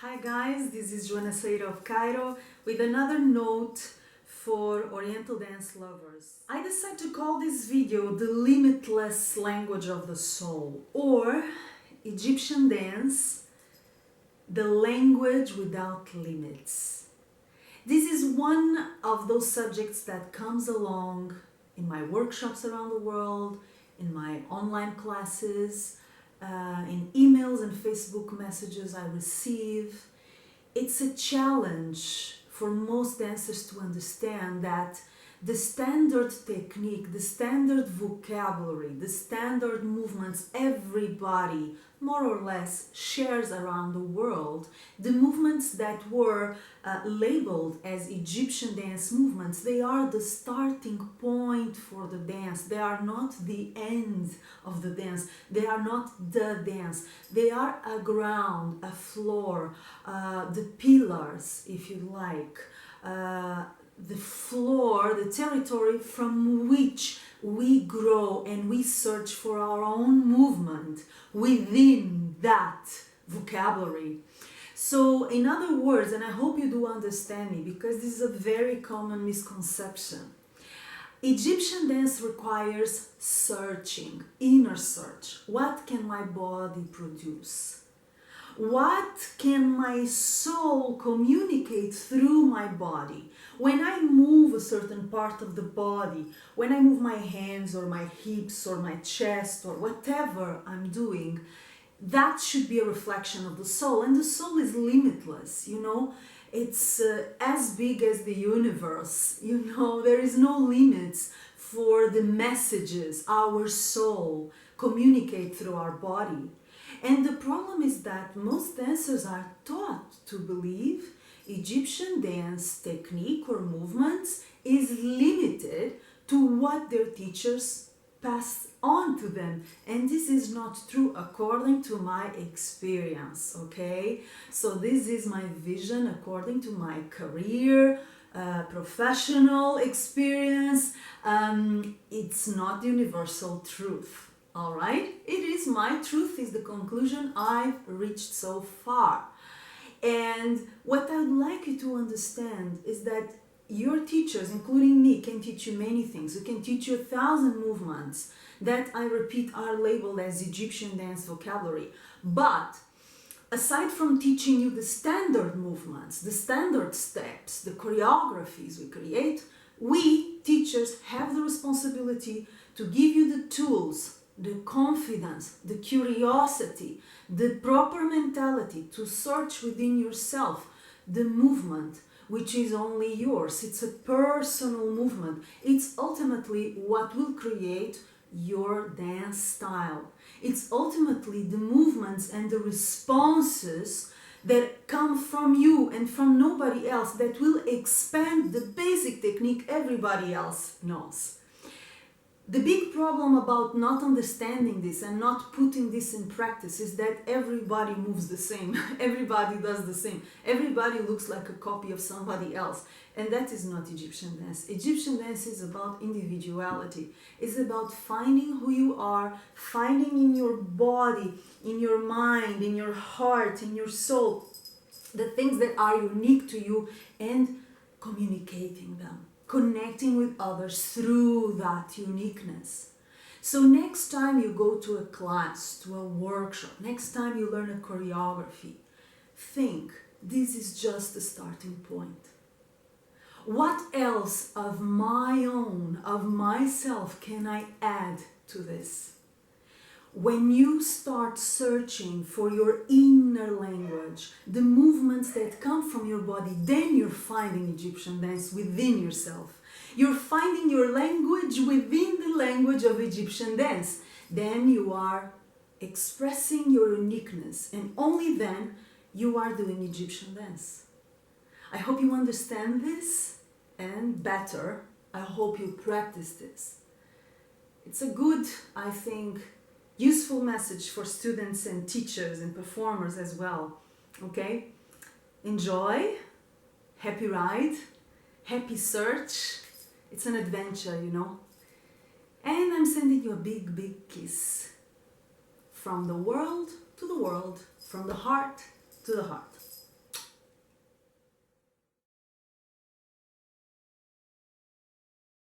Hi guys, this is Joana Saahirah of Cairo with another note for Oriental dance lovers. I decided to call this video The Limitless Language of the Soul, or Egyptian Dance, the language without limits. This is one of those subjects that comes along in my workshops around the world, in my online classes, in emails and Facebook messages I receive. It's a challenge for most dancers to understand that the standard technique, the standard vocabulary, the standard movements everybody more or less shares around the world, the movements that were labeled as Egyptian dance movements, they are the starting point for the dance. They are not the end of the dance. They are not the dance. They are a ground, a floor, the pillars, if you like, the floor, the territory from which we grow and we search for our own movement within that vocabulary. So in other words, and I hope you do understand me because this is a very common misconception, Egyptian dance requires searching, inner search. What can my body produce? What can my soul communicate through my body? When I move a certain part of the body, when I move my hands or my hips or my chest or whatever I'm doing, that should be a reflection of the soul. And the soul is limitless, you know. It's as big as the universe, you know. There is no limits for the messages our soul communicate through our body. And the problem is that most dancers are taught to believe Egyptian dance technique or movements is limited to what their teachers pass on to them. And this is not true according to my experience, okay? So this is my vision according to my career, professional experience. It's not the universal truth. All right, it is my truth, is the conclusion I've reached so far. And what I'd like you to understand is that your teachers, including me, can teach you many things. They can teach you 1,000 movements that, I repeat, are labeled as Egyptian dance vocabulary. But aside from teaching you the standard movements, the standard steps, the choreographies we create, we teachers have the responsibility to give you the tools, the confidence, the curiosity, the proper mentality to search within yourself the movement which is only yours. It's a personal movement. It's ultimately what will create your dance style. It's ultimately the movements and the responses that come from you and from nobody else that will expand the basic technique everybody else knows. The big problem about not understanding this and not putting this in practice is that everybody moves the same. Everybody does the same. Everybody looks like a copy of somebody else. And that is not Egyptian dance. Egyptian dance is about individuality. It's about finding who you are, finding in your body, in your mind, in your heart, in your soul, the things that are unique to you and communicating them. Connecting with others through that uniqueness. So next time you go to a class, to a workshop, next time you learn a choreography, think this is just the starting point. What else of my own, of myself, can I add to this? When you start searching for your inner language, the movements that come from your body, then you're finding Egyptian dance within yourself. You're finding your language within the language of Egyptian dance. Then you are expressing your uniqueness, and only then you are doing Egyptian dance. I hope you understand this, and better, I hope you practice this. It's a good, I think, useful message for students and teachers and performers as well. Okay? Enjoy, happy ride, happy search. It's an adventure, you know. And I'm sending you a big, big kiss. From the world to the world, from the heart to the heart.